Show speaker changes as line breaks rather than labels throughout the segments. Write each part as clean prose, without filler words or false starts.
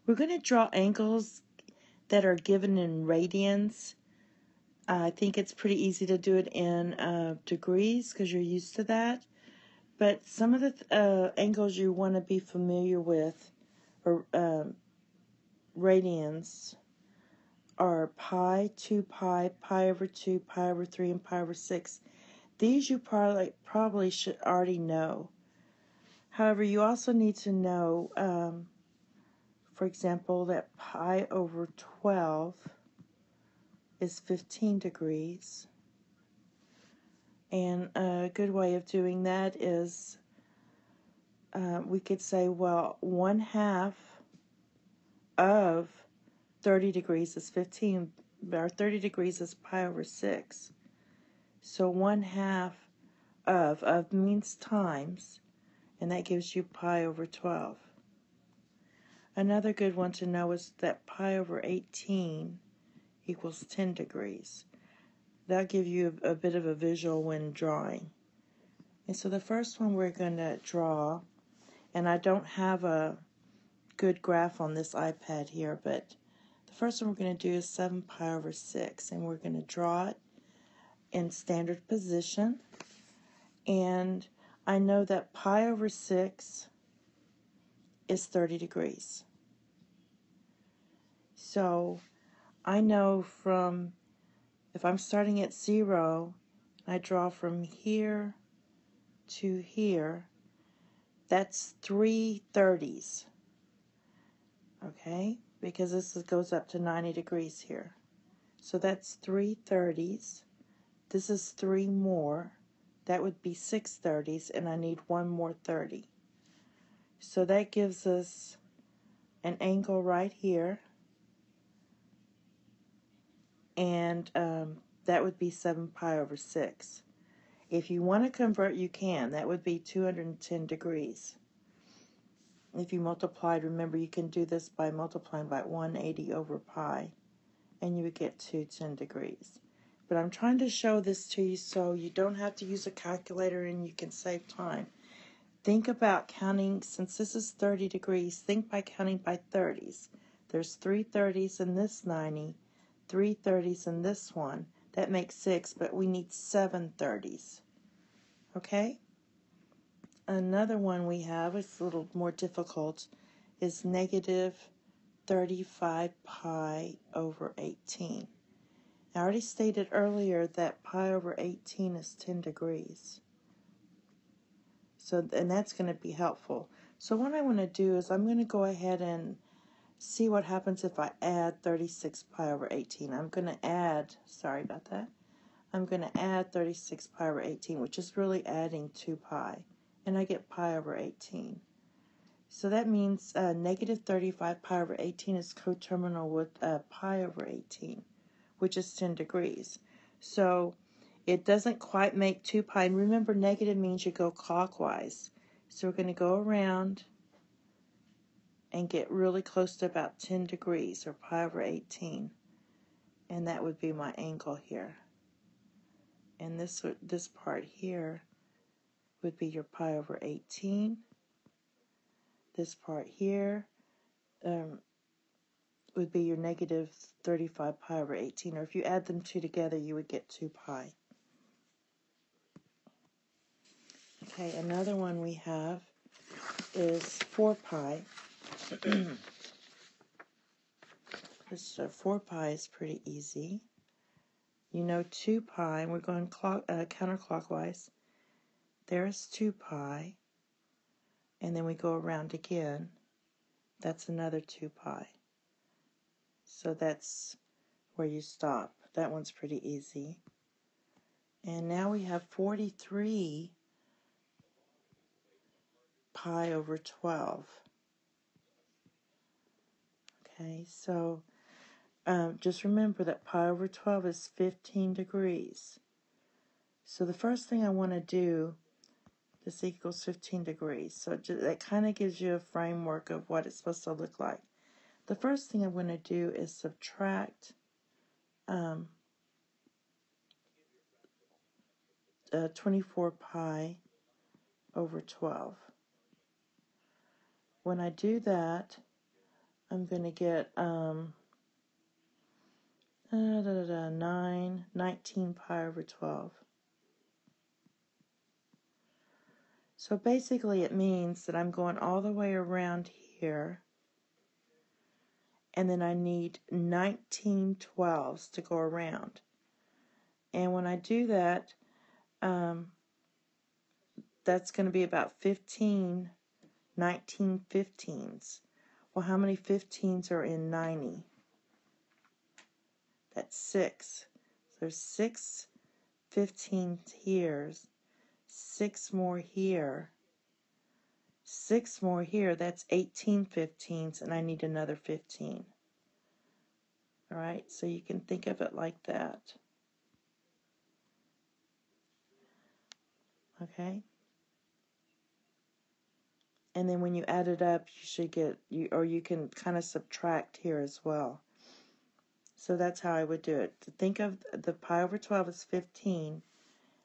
We're going to draw angles that are given in radians. I think it's pretty easy to do it in degrees because you're used to that. But some of the angles you want to be familiar with, or radians, are pi, 2 pi, pi over 2, pi over 3, and pi over 6. These you probably should already know. However, you also need to know, for example, that pi over 12 is 15 degrees. And a good way of doing that is we could say, well, 1/2 of 30 degrees is 15, or 30 degrees is pi over 6. So 1/2 of means times, and that gives you pi over 12. Another good one to know is that pi over 18 equals 10 degrees. That'll give you a bit of a visual when drawing. And so the first one we're going to draw, and I don't have a good graph on this iPad here, but the first one we're going to do is 7 pi over 6, and we're going to draw it in standard position. And I know that pi over 6 is 30 degrees. So I know from, if I'm starting at 0, I draw from here to here, that's 3 30s. Okay? Because this goes up to 90 degrees here. So that's 3 30s. This is 3 more. That would be 6 30s, and I need 1 more 30. So that gives us an angle right here. And that would be 7 pi over 6. If you want to convert, you can. That would be 210 degrees. If you multiplied, remember you can do this by multiplying by 180 over pi, and you would get 210 degrees. But I'm trying to show this to you so you don't have to use a calculator and you can save time. Think about counting, since this is 30 degrees, think by counting by 30s. There's 3 30s in this 90, 3 30s in this one. That makes 6, but we need 7 30s. Okay? Another one we have, it's a little more difficult, is negative 35 pi over 18. I already stated earlier that pi over 18 is 10 degrees. So, and that's going to be helpful. So what I want to do is I'm going to go ahead and see what happens if I add 36 pi over 18. I'm going to add, sorry about that, I'm going to add 36 pi over 18, which is really adding 2 pi. And I get pi over 18. So that means negative 35 pi over 18 is coterminal with pi over 18, which is 10 degrees. So it doesn't quite make 2 pi. And remember, negative means you go clockwise. So we're going to go around and get really close to about 10 degrees, or pi over 18. And that would be my angle here. And this part here would be your pi over 18. This part here would be your negative 35 pi over 18. Or if you add them two together, you would get 2 pi. Okay, another one we have is 4 pi. This 4 pi is pretty easy. You know 2 pi, and we're going counterclockwise. There's 2 pi, and then we go around again. That's another 2 pi. So that's where you stop. That one's pretty easy. And now we have 43 pi over 12. Okay, so just remember that pi over 12 is 15 degrees. So the first thing I want to do, this equals 15 degrees. So that kind of gives you a framework of what it's supposed to look like. The first thing I'm going to do is subtract 24 pi over 12. When I do that, I'm going to get 19 pi over 12. So basically it means that I'm going all the way around here, and then I need 19 12s to go around. And when I do that, that's going to be about 19 15s. Well, how many 15s are in 90? That's 6. So there's 6 15s here, 6 more here, 6 more here. That's 18 15s, and I need another 15. All right, so you can think of it like that. Okay? And then when you add it up, you should get, you can kind of subtract here as well. So that's how I would do it. To think of the pi over 12 is 15.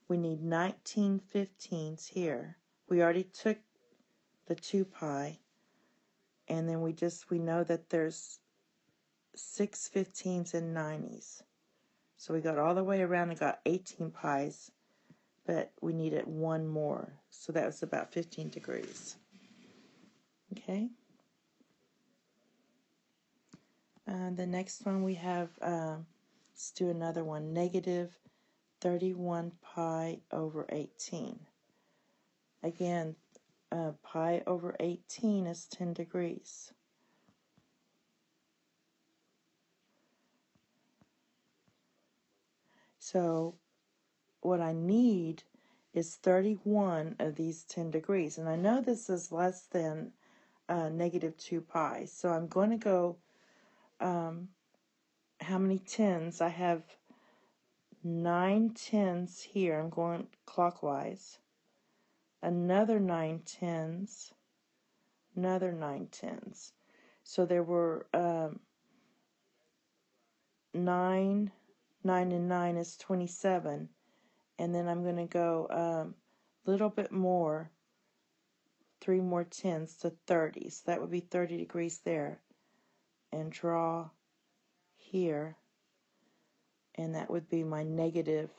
We need 19 15s here. We already took the 2 pi, and then we know that there's 6 15s and 90s. So we got all the way around and got 18 pi's, but we needed one more. So that was about 15 degrees. Okay? The next one we have, let's do another one, negative 31 pi over 18. Again, pi over 18 is 10 degrees. So what I need is 31 of these 10 degrees. And I know this is less than negative 2 pi. So I'm going to go, how many 10s? I have 9 10s here. I'm going clockwise. Another 9 10s. Another 9 10s. So there were 9 and 9 is 27. And then I'm going to go a little bit more, 3 more 10s to 30. So that would be 30 degrees there. And draw here. And that would be my negative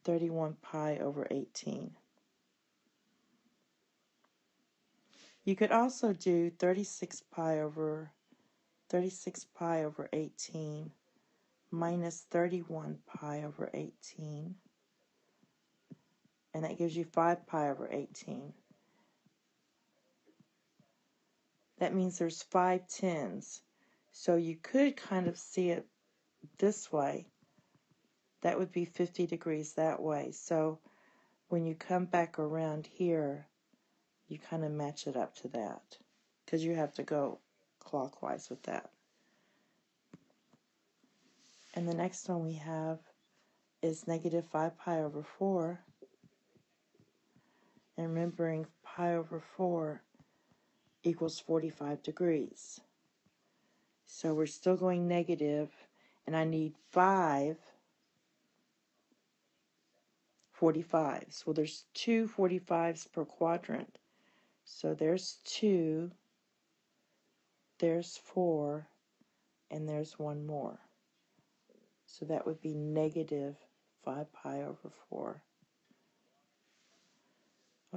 31 pi over 18. You could also do 36 pi over 18 minus 31 pi over 18. And that gives you 5 pi over 18. That means there's 5 10s. So you could kind of see it this way. That would be 50 degrees that way. So when you come back around here, you kind of match it up to that, because you have to go clockwise with that. And the next one we have is negative 5 pi over 4. And remembering pi over 4 equals 45 degrees. So we're still going negative, and I need 5 45s. Well, there's 2 45s per quadrant. So there's 2, there's 4, and there's one more. So that would be negative 5 pi over 4.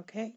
Okay?